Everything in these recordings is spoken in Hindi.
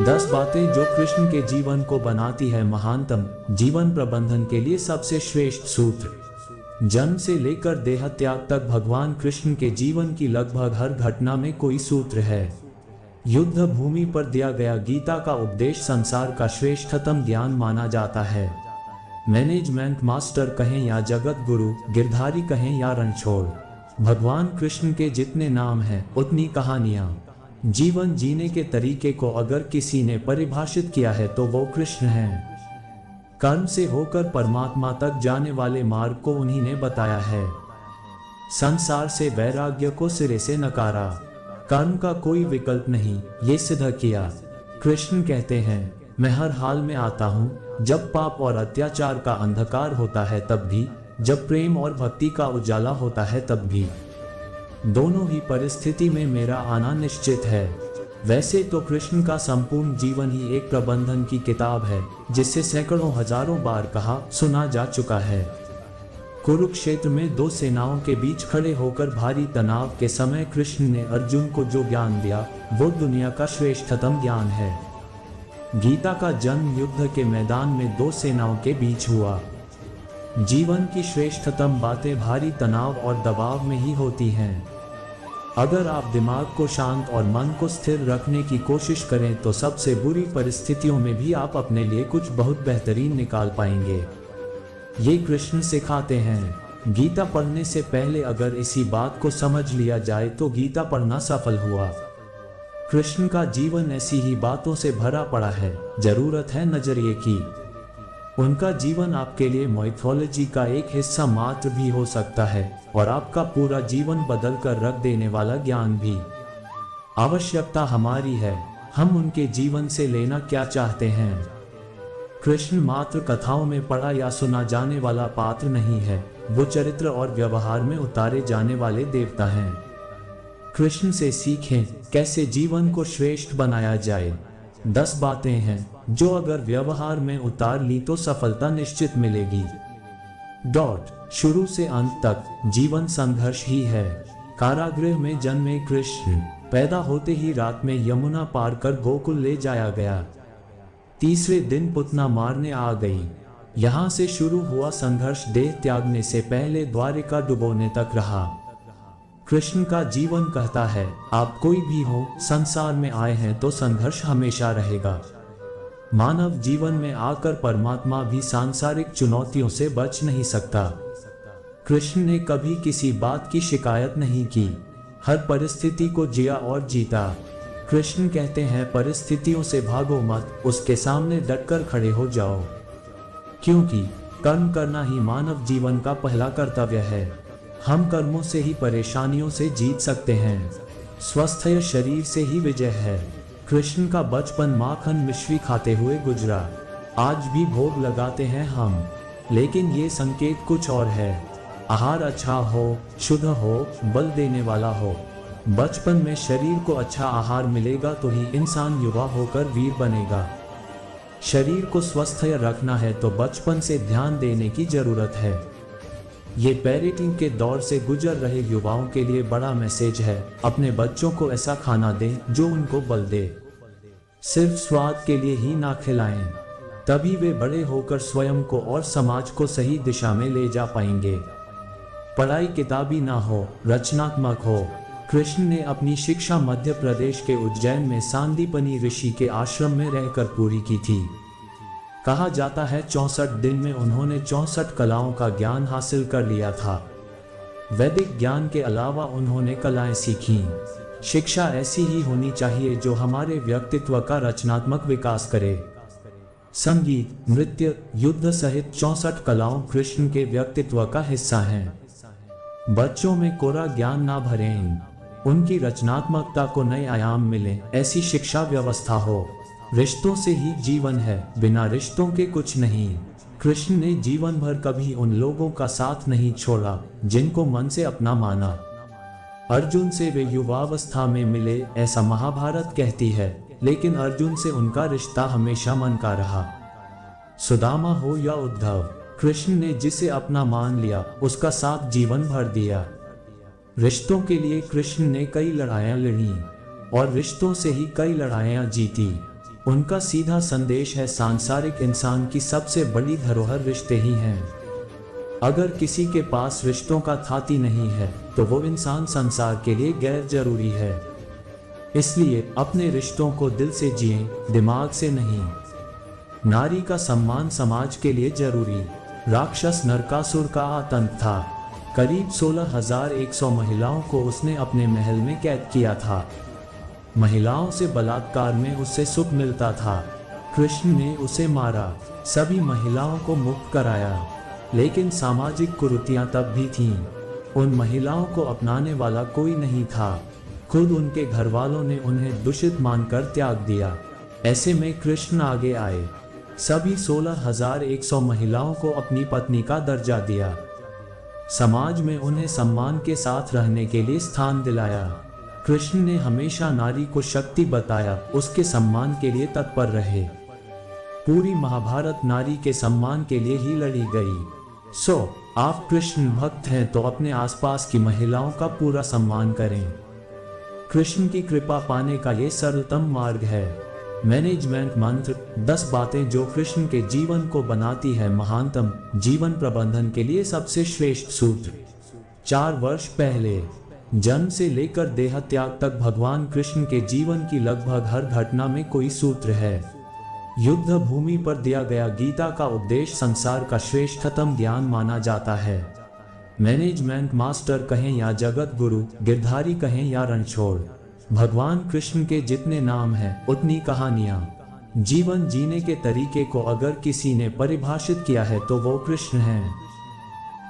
10 बातें जो कृष्ण के जीवन को बनाती है महानतम। जीवन प्रबंधन के लिए सबसे श्रेष्ठ सूत्र। जन्म से लेकर देह त्याग तक भगवान कृष्ण के जीवन की लगभग हर घटना में कोई सूत्र है। युद्ध भूमि पर दिया गया गीता का उपदेश संसार का श्रेष्ठतम ज्ञान माना जाता है। मैनेजमेंट मास्टर कहें या जगत गुरु, गिरधारी कहें या रणछोड़, भगवान कृष्ण के जितने नाम हैं उतनी कहानियां। जीवन जीने के तरीके को अगर किसी ने परिभाषित किया है तो वो कृष्ण हैं। कर्म से होकर परमात्मा तक जाने वाले मार्ग को उन्हीं ने बताया है। संसार से वैराग्य को सिरे से नकारा, कर्म का कोई विकल्प नहीं, ये सिद्ध किया। कृष्ण कहते हैं, मैं हर हाल में आता हूँ, जब पाप और अत्याचार का अंधकार होता है तब भी, जब प्रेम और भक्ति का उजाला होता है तब भी। दोनों ही परिस्थिति में मेरा आना निश्चित है। वैसे तो कृष्ण का संपूर्ण जीवन ही एक प्रबंधन की किताब है, जिसे सैकड़ों हजारों बार कहा सुना जा चुका है। कुरुक्षेत्र में दो सेनाओं के बीच खड़े होकर भारी तनाव के समय कृष्ण ने अर्जुन को जो ज्ञान दिया वो दुनिया का श्रेष्ठतम ज्ञान है। गीता का जन्म युद्ध के मैदान में दो सेनाओं के बीच हुआ। जीवन की श्रेष्ठतम बातें भारी तनाव और दबाव में ही होती हैं। अगर आप दिमाग को शांत और मन को स्थिर रखने की कोशिश करें तो सबसे बुरी परिस्थितियों में भी आप अपने लिए कुछ बहुत बेहतरीन निकाल पाएंगे। ये कृष्ण सिखाते हैं। गीता पढ़ने से पहले अगर इसी बात को समझ लिया जाए तो गीता पढ़ना सफल हुआ। कृष्ण का जीवन ऐसी ही बातों से भरा पड़ा है, जरूरत है नजरिए की। उनका जीवन आपके लिए माइथोलॉजी का एक हिस्सा मात्र भी हो सकता है और आपका पूरा जीवन बदल कर रख देने वाला ज्ञान भी। आवश्यकता हमारी है, हम उनके जीवन से लेना क्या चाहते हैं। कृष्ण मात्र कथाओं में पढ़ा या सुना जाने वाला पात्र नहीं है, वो चरित्र और व्यवहार में उतारे जाने वाले देवता हैं। कृष्ण से सीखें कैसे जीवन को श्रेष्ठ बनाया जाए। 10 बातें हैं जो अगर व्यवहार में उतार ली तो सफलता निश्चित मिलेगी। शुरू से अंत तक जीवन संघर्ष ही है। कारागृह में जन्मे कृष्ण पैदा होते ही रात में यमुना पार कर गोकुल ले जाया गया। तीसरे दिन पुतना मारने आ गई। यहाँ से शुरू हुआ संघर्ष देह त्यागने से पहले द्वारिका डुबोने तक रहा। कृष्ण का जीवन कहता है, आप कोई भी हो, संसार में आए हैं तो संघर्ष हमेशा रहेगा। मानव जीवन में आकर परमात्मा भी सांसारिक चुनौतियों से बच नहीं सकता। कृष्ण ने कभी किसी बात की शिकायत नहीं की, हर परिस्थिति को जिया और जीता। कृष्ण कहते हैं, परिस्थितियों से भागो मत, उसके सामने डटकर खड़े हो जाओ, क्योंकि कर्म करना ही मानव जीवन का पहला कर्तव्य है। हम कर्मों से ही परेशानियों से जीत सकते हैं। स्वस्थ शरीर से ही विजय है। कृष्ण का बचपन माखन मिश्री खाते हुए गुजरा। आज भी भोग लगाते हैं हम, लेकिन ये संकेत कुछ और है। आहार अच्छा हो, शुद्ध हो, बल देने वाला हो। बचपन में शरीर को अच्छा आहार मिलेगा तो ही इंसान युवा होकर वीर बनेगा। शरीर को स्वस्थ रखना है तो बचपन से ध्यान देने की जरूरत है। ये पेरेंटिंग के दौर से गुजर रहे युवाओं के लिए बड़ा मैसेज है। अपने बच्चों को ऐसा खाना दें जो उनको बल दे। सिर्फ स्वाद के लिए ही ना खिलाएं, तभी वे बड़े होकर स्वयं को और समाज को सही दिशा में ले जा पाएंगे। पढ़ाई किताबी ना हो, रचनात्मक हो। कृष्ण ने अपनी शिक्षा मध्य प्रदेश के उज्जैन में सांदीपनी ऋषि के आश्रम में रहकर पूरी की थी। कहा जाता है 64 दिन में उन्होंने 64 कलाओं का ज्ञान हासिल कर लिया था। वैदिक ज्ञान के अलावा उन्होंने कलाएं सीखीं। शिक्षा ऐसी ही होनी चाहिए जो हमारे व्यक्तित्व का रचनात्मक विकास करे। संगीत, नृत्य, युद्ध सहित 64 कलाओं कृष्ण के व्यक्तित्व का हिस्सा हैं। बच्चों में कोरा ज्ञान ना भरें, उनकी रचनात्मकता को नए आयाम मिले, ऐसी शिक्षा व्यवस्था हो। रिश्तों से ही जीवन है, बिना रिश्तों के कुछ नहीं। कृष्ण ने जीवन भर कभी उन लोगों का साथ नहीं छोड़ा जिनको मन से अपना माना। अर्जुन से वे युवावस्था में मिले, ऐसा महाभारत कहती है, लेकिन अर्जुन से उनका रिश्ता हमेशा मन का रहा। सुदामा हो या उद्धव, कृष्ण ने जिसे अपना मान लिया उसका साथ जीवन भर दिया। रिश्तों के लिए कृष्ण ने कई लड़ाइयां लड़ी और रिश्तों से ही कई लड़ाइयां जीती। उनका सीधा संदेश है, सांसारिक इंसान की सबसे बड़ी धरोहर रिश्ते ही हैं। अगर किसी के पास रिश्तों का थाती नहीं है तो वो इंसान संसार के लिए गैर जरूरी है। इसलिए अपने रिश्तों को दिल से जिएं, दिमाग से नहीं। नारी का सम्मान समाज के लिए जरूरी। राक्षस नरकासुर का आतंक था। करीब 16,100 महिलाओं को उसने अपने महल में कैद किया था। महिलाओं से बलात्कार में उससे सुख मिलता था। कृष्ण ने उसे मारा, सभी महिलाओं को मुक्त कराया, लेकिन सामाजिक कुरीतियां तब भी थीं। उन महिलाओं को अपनाने वाला कोई नहीं था। खुद उनके घर वालों ने उन्हें दूषित मानकर त्याग दिया। ऐसे में कृष्ण आगे आए, सभी 16,100 महिलाओं को अपनी पत्नी का दर्जा दिया। समाज में उन्हें सम्मान के साथ रहने के लिए स्थान दिलाया। कृष्ण ने हमेशा नारी को शक्ति बताया, उसके सम्मान के लिए तत्पर रहे। पूरी महाभारत नारी के सम्मान के लिए ही लड़ी गई। आप कृष्ण भक्त हैं तो अपने आसपास की महिलाओं का पूरा सम्मान करें। कृष्ण की कृपा पाने का ये सरलतम मार्ग है। मैनेजमेंट मंत्र 10 बातें जो कृष्ण के जीवन को बनाती है महानतम। जीवन प्रबंधन के लिए सबसे श्रेष्ठ सूत्र। 4 वर्ष पहले जन्म से लेकर देह त्याग तक भगवान कृष्ण के जीवन की लगभग हर घटना में कोई सूत्र है। युद्ध भूमि पर दिया गया गीता का उपदेश संसार का श्रेष्ठतम ज्ञान माना जाता है। मैनेजमेंट मास्टर कहें या जगत गुरु, गिरधारी कहें या रणछोड़, भगवान कृष्ण के जितने नाम हैं उतनी कहानियां। जीवन जीने के तरीके को अगर किसी ने परिभाषित किया है तो वो कृष्ण हैं।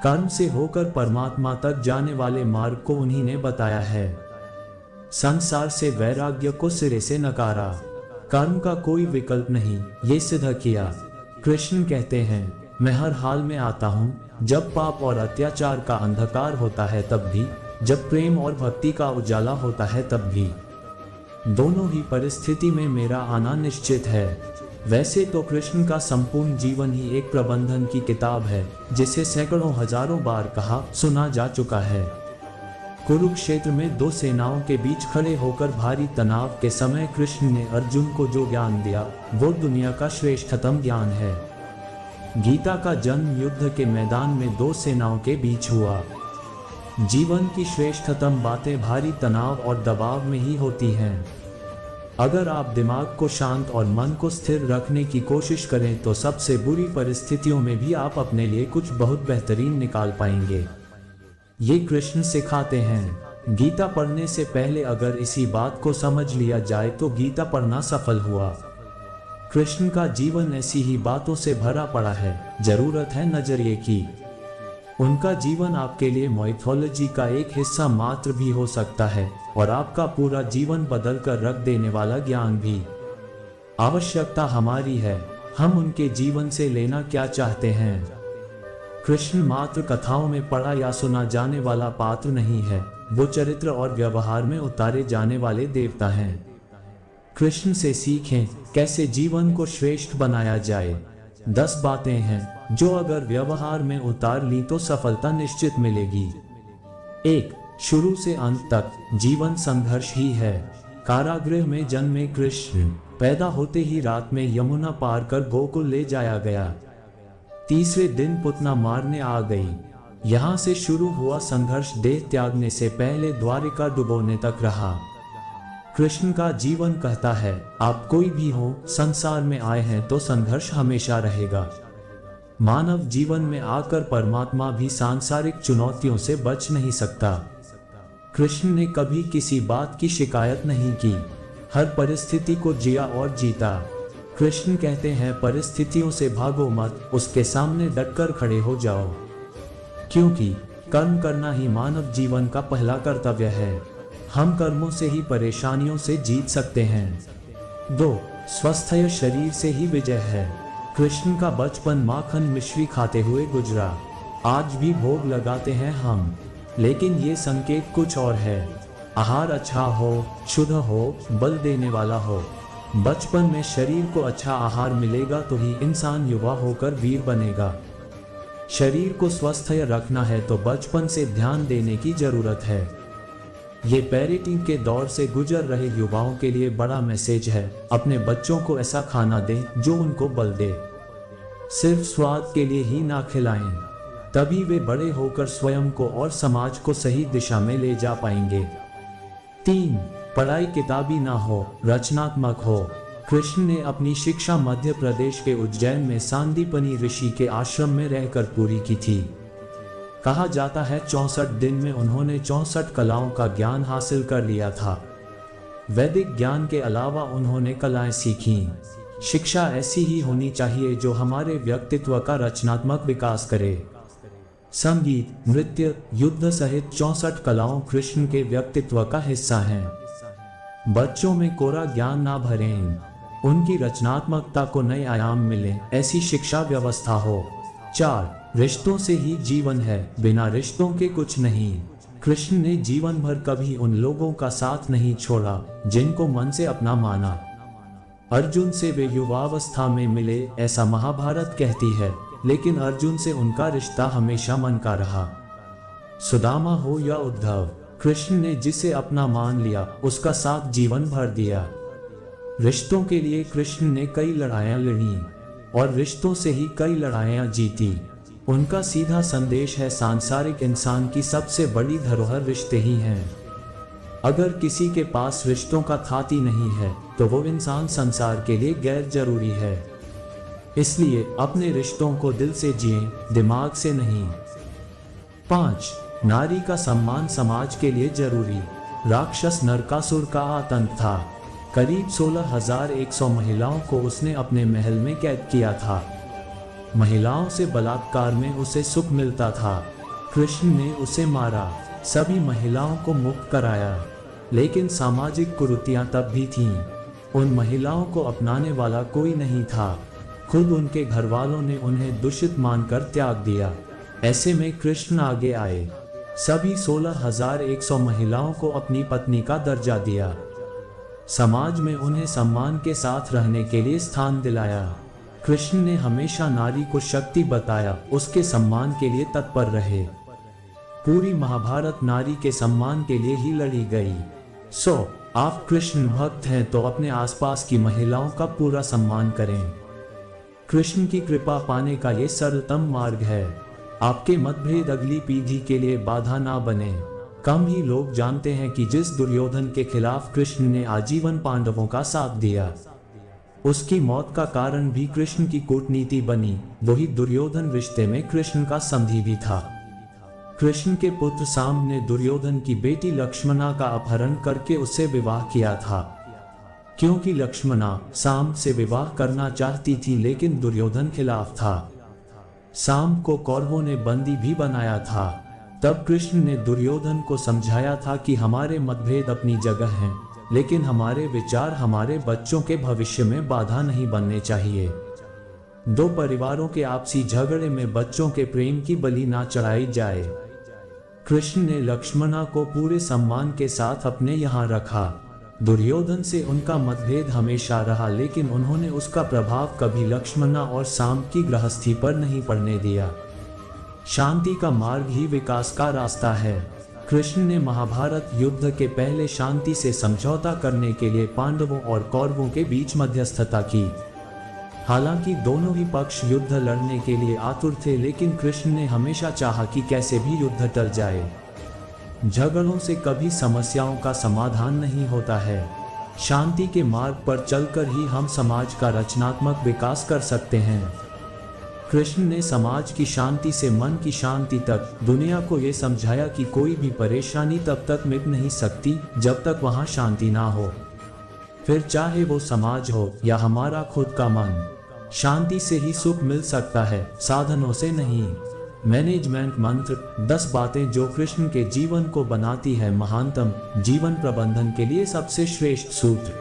कर्म से होकर परमात्मा तक जाने वाले मार्ग को उन्हीं ने बताया है। संसार से वैराग्य को सिरे से नकारा, कर्म का कोई विकल्प नहीं, ये सिद्ध किया। कृष्ण कहते हैं, मैं हर हाल में आता हूँ, जब पाप और अत्याचार का अंधकार होता है तब भी, जब प्रेम और भक्ति का उजाला होता है तब भी। दोनों ही परिस्थिति में मेरा आना निश्चित है। वैसे तो कृष्ण का संपूर्ण जीवन ही एक प्रबंधन की किताब है, जिसे सैकड़ों हजारों बार कहा सुना जा चुका है। कुरुक्षेत्र में 2 सेनाओं के बीच खड़े होकर भारी तनाव के समय कृष्ण ने अर्जुन को जो ज्ञान दिया वो दुनिया का श्रेष्ठतम ज्ञान है। गीता का जन्म युद्ध के मैदान में 2 सेनाओं के बीच हुआ। जीवन की श्रेष्ठतम बातें भारी तनाव और दबाव में ही होती हैं। अगर आप दिमाग को शांत और मन को स्थिर रखने की कोशिश करें तो सबसे बुरी परिस्थितियों में भी आप अपने लिए कुछ बहुत बेहतरीन निकाल पाएंगे। ये कृष्ण सिखाते हैं। गीता पढ़ने से पहले अगर इसी बात को समझ लिया जाए तो गीता पढ़ना सफल हुआ। कृष्ण का जीवन ऐसी ही बातों से भरा पड़ा है, जरूरत है नजरिए की। उनका जीवन आपके लिए माइथोलॉजी का एक हिस्सा मात्र भी हो सकता है और आपका पूरा जीवन बदल कर रख देने वाला ज्ञान भी। आवश्यकता हमारी है, हम उनके जीवन से लेना क्या चाहते हैं। कृष्ण मात्र कथाओं में पढ़ा या सुना जाने वाला पात्र नहीं है, वो चरित्र और व्यवहार में उतारे जाने वाले देवता हैं। कृष्ण से सीखें कैसे जीवन को श्रेष्ठ बनाया जाए। 10 बातें हैं जो अगर व्यवहार में उतार ली तो सफलता निश्चित मिलेगी। 1. शुरू से अंत तक जीवन संघर्ष ही है। कारागृह में जन्मे कृष्ण, पैदा होते ही रात में यमुना पार कर गोकुल ले जाया गया। तीसरे दिन पुतना मारने आ गई। यहाँ से शुरू हुआ संघर्ष देह त्यागने से पहले द्वारिका डुबोने तक रहा। कृष्ण का जीवन कहता है, आप कोई भी हो, संसार में आए हैं तो संघर्ष हमेशा रहेगा। मानव जीवन में आकर परमात्मा भी सांसारिक चुनौतियों से बच नहीं सकता। कृष्ण ने कभी किसी बात की शिकायत नहीं की, हर परिस्थिति को जिया और जीता। कृष्ण कहते हैं, परिस्थितियों से भागो मत, उसके सामने डटकर खड़े हो जाओ, क्योंकि कर्म करना ही मानव जीवन का पहला कर्तव्य है। हम कर्मों से ही परेशानियों से जीत सकते हैं। 2. स्वस्थ शरीर से ही विजय है। कृष्ण का बचपन माखन मिश्री खाते हुए गुजरा। आज भी भोग लगाते हैं हम, लेकिन ये संकेत कुछ और है। आहार अच्छा हो, शुद्ध हो, बल देने वाला हो। बचपन में शरीर को अच्छा आहार मिलेगा तो ही इंसान युवा होकर वीर बनेगा। शरीर को स्वस्थ रखना है तो बचपन से ध्यान देने की जरूरत है। ये पेरेंटिंग के दौर से गुजर रहे युवाओं के लिए बड़ा मैसेज है। अपने बच्चों को ऐसा खाना दें जो उनको बल दे। सिर्फ स्वाद के लिए ही ना खिलाएं, तभी वे बड़े होकर स्वयं को और समाज को सही दिशा में ले जा पाएंगे। 3. पढ़ाई किताबी ना हो, रचनात्मक हो। कृष्ण ने अपनी शिक्षा मध्य प्रदेश के उज्जैन में सांदीपनी ऋषि के आश्रम में रहकर पूरी की थी। कहा जाता है 64 दिन में उन्होंने 64 कलाओं का ज्ञान हासिल कर लिया था। वैदिक ज्ञान के अलावा उन्होंने कलाएं सीखीं। शिक्षा ऐसी ही होनी चाहिए जो हमारे व्यक्तित्व का रचनात्मक विकास करे। संगीत, नृत्य, युद्ध सहित 64 कलाओं कृष्ण के व्यक्तित्व का हिस्सा हैं। बच्चों में कोरा ज्ञान ना भरें, उनकी रचनात्मकता को नए आयाम मिले, ऐसी शिक्षा व्यवस्था हो। 4. रिश्तों से ही जीवन है, बिना रिश्तों के कुछ नहीं। कृष्ण ने जीवन भर कभी उन लोगों का साथ नहीं छोड़ा जिनको मन से अपना माना। अर्जुन से वे युवावस्था में मिले, ऐसा महाभारत कहती है, लेकिन अर्जुन से उनका रिश्ता हमेशा मन का रहा। सुदामा हो या उद्धव, कृष्ण ने जिसे अपना मान लिया उसका साथ जीवन भर दिया। रिश्तों के लिए कृष्ण ने कई लड़ाइयां लड़ी और रिश्तों से ही कई लड़ाइयां जीती। उनका सीधा संदेश है, सांसारिक इंसान की सबसे बड़ी धरोहर रिश्ते ही हैं। अगर किसी के पास रिश्तों का थाती नहीं है तो वो इंसान संसार के लिए गैर जरूरी है। इसलिए अपने रिश्तों को दिल से जिएं, दिमाग से नहीं। 5. नारी का सम्मान समाज के लिए जरूरी। राक्षस नरकासुर का आतंक था। करीब 16,100 महिलाओं को उसने अपने महल में कैद किया था। महिलाओं से बलात्कार में उसे सुख मिलता था। कृष्ण ने उसे मारा, सभी महिलाओं को मुक्त कराया, लेकिन सामाजिक कुरीतियां तब भी थीं। उन महिलाओं को अपनाने वाला कोई नहीं था। खुद उनके घर वालों ने उन्हें दूषित मानकर त्याग दिया। ऐसे में कृष्ण आगे आए, सभी 16,100 महिलाओं को अपनी पत्नी का दर्जा दिया। समाज में उन्हें सम्मान के साथ रहने के लिए स्थान दिलाया। कृष्ण ने हमेशा नारी को शक्ति बताया, उसके सम्मान के लिए तत्पर रहे। पूरी महाभारत नारी के सम्मान के लिए ही लड़ी गई। आप कृष्ण भक्त हैं तो अपने आसपास की महिलाओं का पूरा सम्मान करें। कृष्ण की कृपा पाने का ये सरलतम मार्ग है। आपके मतभेद अगली पीढ़ी के लिए बाधा ना बने। कम ही लोग जानते हैं कि जिस दुर्योधन के खिलाफ कृष्ण ने आजीवन पांडवों का साथ दिया, उसकी मौत का कारण भी कृष्ण की कूटनीति बनी। वही दुर्योधन रिश्ते में कृष्ण का संधि भी था। कृष्ण के पुत्र साम्ब ने दुर्योधन की बेटी लक्ष्मणा का अपहरण करके उससे विवाह किया था, क्योंकि लक्ष्मणा साम्ब से विवाह करना चाहती थी, लेकिन दुर्योधन खिलाफ था। साम्ब को कौरवों ने बंदी भी बनाया था। तब कृष्ण ने दुर्योधन को समझाया था कि हमारे मतभेद अपनी जगह हैं, लेकिन हमारे विचार हमारे बच्चों के भविष्य में बाधा नहीं बनने चाहिए। दो परिवारों के आपसी झगड़े में बच्चों के प्रेम की बलि ना चढ़ाई जाए। कृष्ण ने लक्ष्मणा को पूरे सम्मान के साथ अपने यहाँ रखा। दुर्योधन से उनका मतभेद हमेशा रहा, लेकिन उन्होंने उसका प्रभाव कभी लक्ष्मणा और साम्ब की गृहस्थी पर नहीं पड़ने दिया। शांति का मार्ग ही विकास का रास्ता है। कृष्ण ने महाभारत युद्ध के पहले शांति से समझौता करने के लिए पांडवों और कौरवों के बीच मध्यस्थता की। हालांकि दोनों ही पक्ष युद्ध लड़ने के लिए आतुर थे, लेकिन कृष्ण ने हमेशा चाहा कि कैसे भी युद्ध टल जाए। झगड़ों से कभी समस्याओं का समाधान नहीं होता है। शांति के मार्ग पर चलकर ही हम समाज का रचनात्मक विकास कर सकते हैं। कृष्ण ने समाज की शांति से मन की शांति तक दुनिया को ये समझाया कि कोई भी परेशानी तब तक मिट नहीं सकती जब तक वहाँ शांति ना हो। फिर चाहे वो समाज हो या हमारा खुद का मन, शांति से ही सुख मिल सकता है, साधनों से नहीं। मैनेजमेंट मंत्र 10 बातें जो कृष्ण के जीवन को बनाती है महानतम। जीवन प्रबंधन के लिए सबसे श्रेष्ठ सूत्र।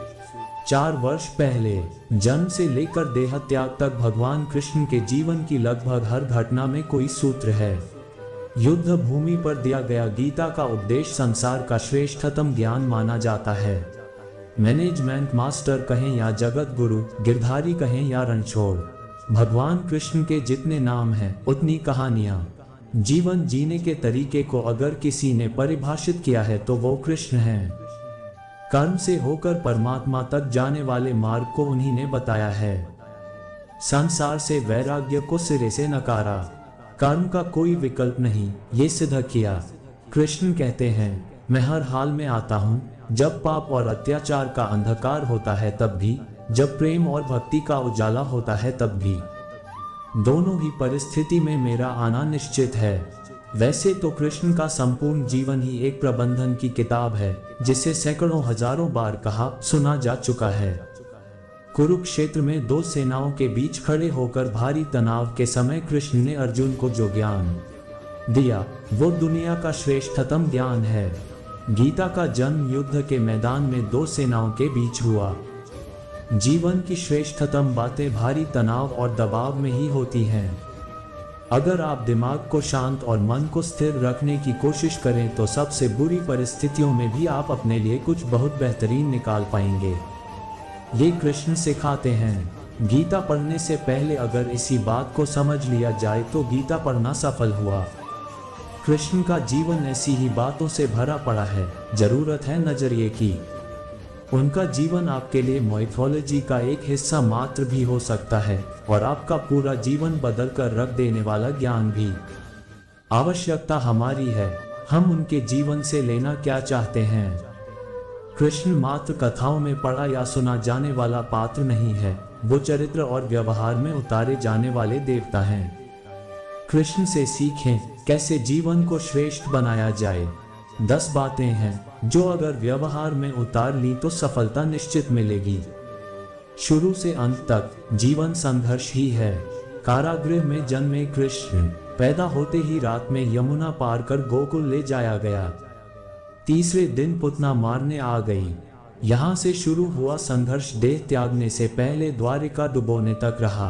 4 वर्ष पहले जन्म से लेकर देह त्याग तक भगवान कृष्ण के जीवन की लगभग हर घटना में कोई सूत्र है। युद्ध भूमि पर दिया गया गीता का उपदेश संसार का श्रेष्ठतम ज्ञान माना जाता है। मैनेजमेंट मास्टर कहें या जगत गुरु, गिरधारी कहें या रणछोड़, भगवान कृष्ण के जितने नाम हैं उतनी कहानियां। जीवन जीने के तरीके को अगर किसी ने परिभाषित किया है तो वो कृष्ण हैं। कर्म से होकर परमात्मा तक जाने वाले मार्ग को उन्हीं ने बताया है। संसार से वैराग्य को सिरे से नकारा, कर्म का कोई विकल्प नहीं, ये सिद्ध किया। कृष्ण कहते हैं, मैं हर हाल में आता हूँ, जब पाप और अत्याचार का अंधकार होता है तब भी, जब प्रेम और भक्ति का उजाला होता है तब भी। दोनों ही परिस्थिति में मेरा आना निश्चित है। वैसे तो कृष्ण का संपूर्ण जीवन ही एक प्रबंधन की किताब है, जिसे सैकड़ों हजारों बार कहा सुना जा चुका है। कुरुक्षेत्र में दो सेनाओं के बीच खड़े होकर भारी तनाव के समय कृष्ण ने अर्जुन को जो ज्ञान दिया वो दुनिया का श्रेष्ठतम ज्ञान है। गीता का जन्म युद्ध के मैदान में दो सेनाओं के बीच हुआ। जीवन की श्रेष्ठतम बातें भारी तनाव और दबाव में ही होती हैं। अगर आप दिमाग को शांत और मन को स्थिर रखने की कोशिश करें तो सबसे बुरी परिस्थितियों में भी आप अपने लिए कुछ बहुत बेहतरीन निकाल पाएंगे। ये कृष्ण सिखाते हैं। गीता पढ़ने से पहले अगर इसी बात को समझ लिया जाए तो गीता पढ़ना सफल हुआ। कृष्ण का जीवन ऐसी ही बातों से भरा पड़ा है, जरूरत है नजरिए की। उनका जीवन आपके लिए माइथोलॉजी का एक हिस्सा मात्र भी हो सकता है और आपका पूरा जीवन बदल कर रख देने वाला ज्ञान भी। आवश्यकता हमारी है, हम उनके जीवन से लेना क्या चाहते हैं। कृष्ण मात्र कथाओं में पढ़ा या सुना जाने वाला पात्र नहीं है, वो चरित्र और व्यवहार में उतारे जाने वाले देवता हैं। कृष्ण से सीखें कैसे जीवन को श्रेष्ठ बनाया जाए। 10 बातें हैं जो अगर व्यवहार में उतार ली तो सफलता निश्चित मिलेगी। शुरू से अंत तक जीवन संघर्ष ही है। कारागृह में जन्मे कृष्ण पैदा होते ही रात में यमुना पार कर गोकुल ले जाया गया। तीसरे दिन पुतना मारने आ गई। यहाँ से शुरू हुआ संघर्ष देह त्यागने से पहले द्वारिका डुबोने तक रहा।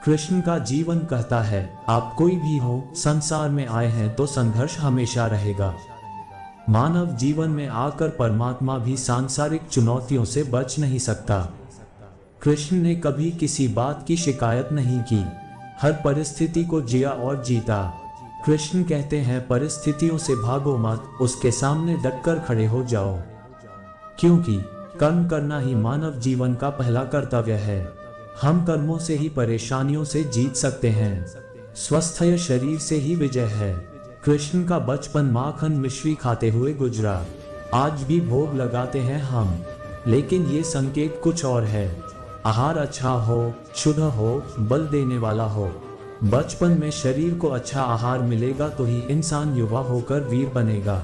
कृष्ण का जीवन कहता है, आप कोई भी हो, संसार में आए हैं तो संघर्ष हमेशा रहेगा। मानव जीवन में आकर परमात्मा भी सांसारिक चुनौतियों से बच नहीं सकता। कृष्ण ने कभी किसी बात की शिकायत नहीं की, हर परिस्थिति को जिया और जीता। कृष्ण कहते हैं, परिस्थितियों से भागो मत, उसके सामने डटकर खड़े हो जाओ, क्योंकि कर्म करना ही मानव जीवन का पहला कर्तव्य है। हम कर्मों से ही परेशानियों से जीत सकते हैं। स्वस्थ शरीर से ही विजय है। कृष्ण का बचपन माखन मिश्री खाते हुए गुजरा। आज भी भोग लगाते हैं हम, लेकिन ये संकेत कुछ और है। आहार अच्छा हो, शुद्ध हो, बल देने वाला हो। बचपन में शरीर को अच्छा आहार मिलेगा तो ही इंसान युवा होकर वीर बनेगा।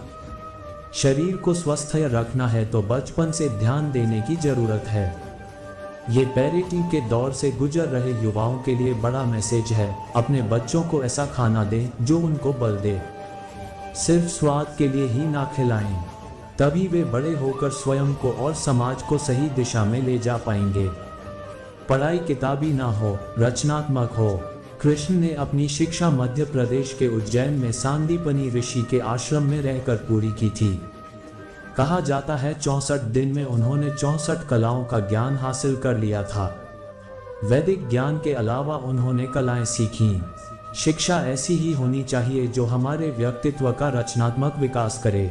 शरीर को स्वस्थ रखना है तो बचपन से ध्यान देने की जरूरत है। ये पैरेटिव के दौर से गुजर रहे युवाओं के लिए बड़ा मैसेज है। अपने बच्चों को ऐसा खाना दें जो उनको बल दे। सिर्फ स्वाद के लिए ही ना खिलाएं, तभी वे बड़े होकर स्वयं को और समाज को सही दिशा में ले जा पाएंगे। पढ़ाई किताबी ना हो, रचनात्मक हो। कृष्ण ने अपनी शिक्षा मध्य प्रदेश के उज्जैन में सांदीपनी ऋषि के आश्रम में रहकर पूरी की थी। कहा जाता है 64 दिन में उन्होंने 64 कलाओं का ज्ञान हासिल कर लिया था। वैदिक ज्ञान के अलावा उन्होंने कलाएं सीखी। शिक्षा ऐसी ही होनी चाहिए जो हमारे व्यक्तित्व का रचनात्मक विकास करे।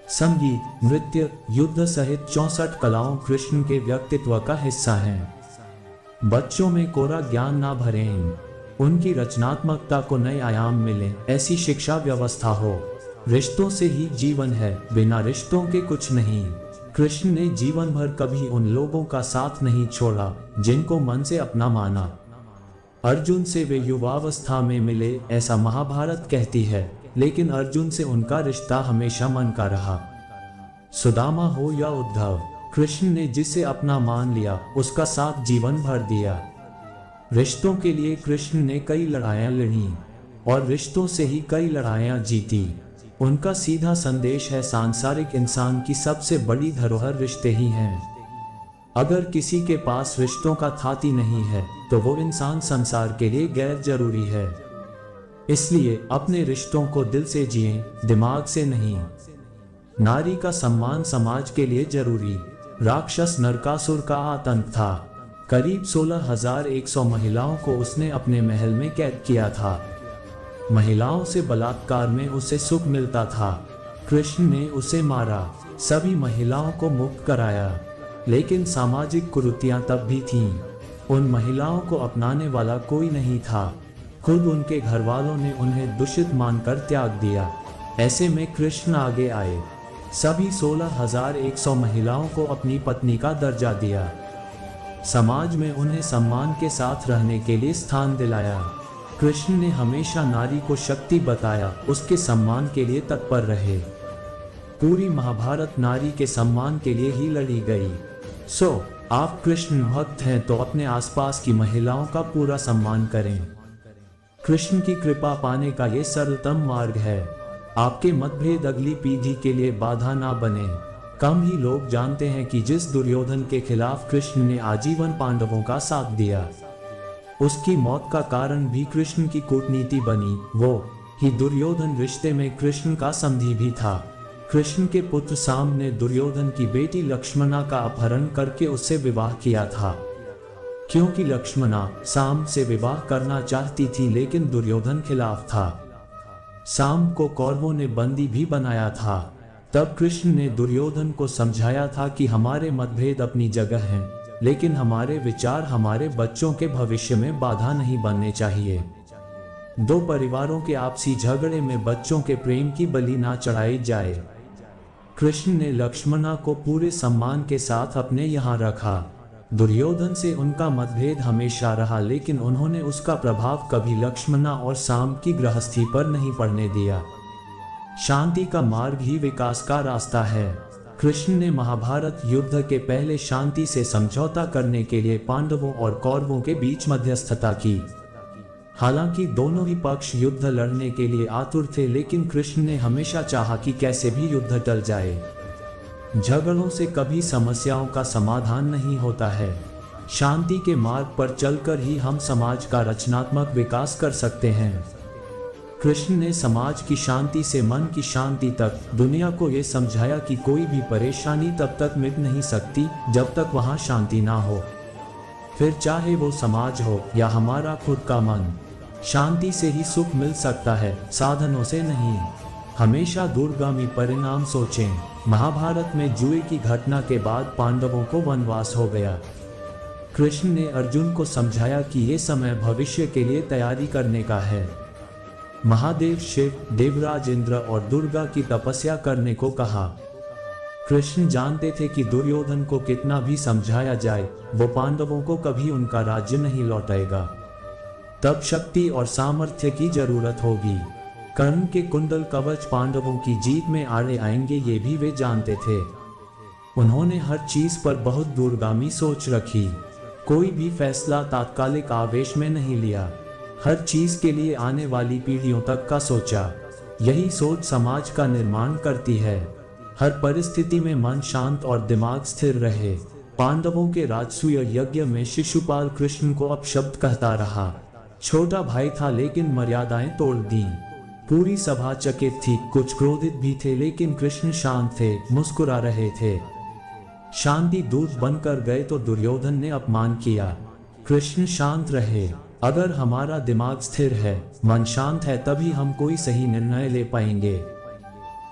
संगीत, नृत्य, युद्ध सहित 64 कलाओं कृष्ण के व्यक्तित्व का हिस्सा हैं। बच्चों में कोरा ज्ञान ना भरें, उनकी रचनात्मकता को नए आयाम मिले, ऐसी शिक्षा व्यवस्था हो। रिश्तों से ही जीवन है, बिना रिश्तों के कुछ नहीं। कृष्ण ने जीवन भर कभी उन लोगों का साथ नहीं छोड़ा जिनको मन से अपना माना। अर्जुन से वे युवावस्था में मिले, ऐसा महाभारत कहती है, लेकिन अर्जुन से उनका रिश्ता हमेशा मन का रहा। सुदामा हो या उद्धव, कृष्ण ने जिसे अपना मान लिया उसका साथ जीवन भर दिया। रिश्तों के लिए कृष्ण ने कई लड़ाइयां लड़ी और रिश्तों से ही कई लड़ाइयां जीती। उनका सीधा संदेश है, सांसारिक इंसान की सबसे बड़ी धरोहर रिश्ते ही हैं। अगर किसी के पास रिश्तों का थाती नहीं है तो वो इंसान संसार के लिए गैर जरूरी है। इसलिए अपने रिश्तों को दिल से जिएं, दिमाग से नहीं। नारी का सम्मान समाज के लिए जरूरी। राक्षस नरकासुर का आतंक था। करीब 16,100 महिलाओं को उसने अपने महल में कैद किया था। महिलाओं से बलात्कार में उसे सुख मिलता था। कृष्ण ने उसे मारा, सभी महिलाओं को मुक्त कराया, लेकिन सामाजिक कुरीतियां तब भी थीं। उन महिलाओं को अपनाने वाला कोई नहीं था। खुद उनके घर वालों ने उन्हें दूषित मानकर त्याग दिया। ऐसे में कृष्ण आगे आए, सभी 16,100 महिलाओं को अपनी पत्नी का दर्जा दिया। समाज में उन्हें सम्मान के साथ रहने के लिए स्थान दिलाया। कृष्ण ने हमेशा नारी को शक्ति बताया, उसके सम्मान के लिए तत्पर रहे। पूरी महाभारत नारी के सम्मान के लिए ही लड़ी गई। आप कृष्ण भक्त हैं तो अपने आसपास की महिलाओं का पूरा सम्मान करें। कृष्ण की कृपा पाने का ये सरलतम मार्ग है। आपके मतभेद अगली पीढ़ी के लिए बाधा ना बने। कम ही लोग जानते हैं कि जिस दुर्योधन के खिलाफ कृष्ण ने आजीवन पांडवों का साथ दिया, उसकी मौत का कारण भी कृष्ण की कूटनीति बनी। वो ही दुर्योधन रिश्ते में कृष्ण का समधी भी था। कृष्ण के पुत्र साम ने दुर्योधन की बेटी लक्ष्मणा का अपहरण करके उससे विवाह किया था, क्योंकि लक्ष्मणा साम से विवाह करना चाहती थी, लेकिन दुर्योधन खिलाफ था। साम को कौरवों ने बंदी भी बनाया था। तब कृष्ण ने दुर्योधन को समझाया था कि हमारे मतभेद अपनी जगह हैं, लेकिन हमारे विचार हमारे बच्चों के भविष्य में बाधा नहीं बनने चाहिए। दो परिवारों के आपसी झगड़े में बच्चों के प्रेम की बलि ना चढ़ाई जाए। कृष्ण ने लक्ष्मणा को पूरे सम्मान के साथ अपने यहाँ रखा। दुर्योधन से उनका मतभेद हमेशा रहा, लेकिन उन्होंने उसका प्रभाव कभी लक्ष्मणा और साम की गृहस्थी पर नहीं पड़ने दिया। शांति का मार्ग ही विकास का रास्ता है। कृष्ण ने महाभारत युद्ध के पहले शांति से समझौता करने के लिए पांडवों और कौरवों के बीच मध्यस्थता की। हालांकि दोनों ही पक्ष युद्ध लड़ने के लिए आतुर थे, लेकिन कृष्ण ने हमेशा चाहा कि कैसे भी युद्ध टल जाए। झगड़ों से कभी समस्याओं का समाधान नहीं होता है। शांति के मार्ग पर चलकर ही हम समाज का रचनात्मक विकास कर सकते हैं। कृष्ण ने समाज की शांति से मन की शांति तक दुनिया को ये समझाया कि कोई भी परेशानी तब तक मिट नहीं सकती जब तक वहाँ शांति ना हो। फिर चाहे वो समाज हो या हमारा खुद का मन, शांति से ही सुख मिल सकता है, साधनों से नहीं। हमेशा दूरगामी परिणाम सोचें। महाभारत में जुए की घटना के बाद पांडवों को वनवास हो गया। कृष्ण ने अर्जुन को समझाया कि ये समय भविष्य के लिए तैयारी करने का है। महादेव शिव, देवराज इंद्र और दुर्गा की तपस्या करने को कहा। कृष्ण जानते थे कि दुर्योधन को कितना भी समझाया जाए, वो पांडवों को कभी उनका राज्य नहीं लौटाएगा। तब शक्ति और सामर्थ्य की जरूरत होगी। कर्ण के कुंडल कवच पांडवों की जीत में आड़े आएंगे, ये भी वे जानते थे। उन्होंने हर चीज पर बहुत दूरगामी सोच रखी। कोई भी फैसला तात्कालिक आवेश में नहीं लिया। हर चीज के लिए आने वाली पीढ़ियों तक का सोचा। यही सोच समाज का निर्माण करती है। हर परिस्थिति में मन शांत और दिमाग स्थिर रहे। पांडवों के राजसूय यज्ञ में शिशुपाल कृष्ण को अपशब्द कहता रहा। छोटा भाई था लेकिन मर्यादाएं तोड़ दी। पूरी सभा चकित थी, कुछ क्रोधित भी थे, लेकिन कृष्ण शांत थे, मुस्कुरा रहे थे। शांति दूत बनकर गए तो दुर्योधन ने अपमान किया। कृष्ण शांत रहे। अगर हमारा दिमाग स्थिर है, मन शांत है, तभी हम कोई सही निर्णय ले पाएंगे।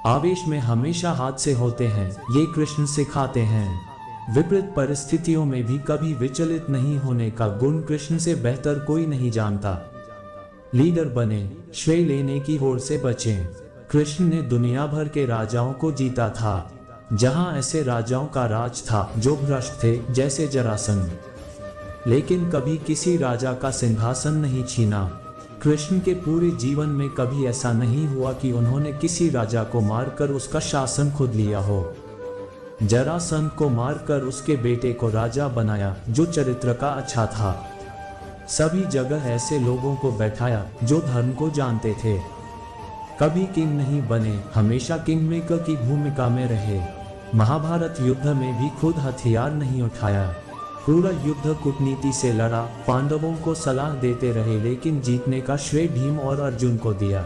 आवेश में हमेशा हादसे होते हैं, ये कृष्ण सिखाते हैं। विपरीत परिस्थितियों में भी कभी विचलित नहीं होने का गुण कृष्ण से बेहतर कोई नहीं जानता। लीडर बने, श्रेय लेने की होड़ से बचें। कृष्ण ने दुनिया भर के राजाओं को जीता था। जहां ऐसे राजाओं का राज था जो भ्रष्ट थे, जैसे जरासंध, लेकिन कभी किसी राजा का सिंहासन नहीं छीना। कृष्ण के पूरे जीवन में कभी ऐसा नहीं हुआ कि उन्होंने किसी राजा को मारकर उसका शासन खुद लिया हो। जरासंध को मारकर उसके बेटे को राजा बनाया, जो चरित्र का अच्छा था। सभी जगह ऐसे लोगों को बैठाया जो धर्म को जानते थे। कभी किंग नहीं बने, हमेशा किंग मेकर की भूमिका में रहे। महाभारत युद्ध में भी खुद हथियार नहीं उठाया। पूरा युद्ध कूटनीति से लड़ा, पांडवों को सलाह देते रहे, लेकिन जीतने का श्रेय भीम और अर्जुन को दिया।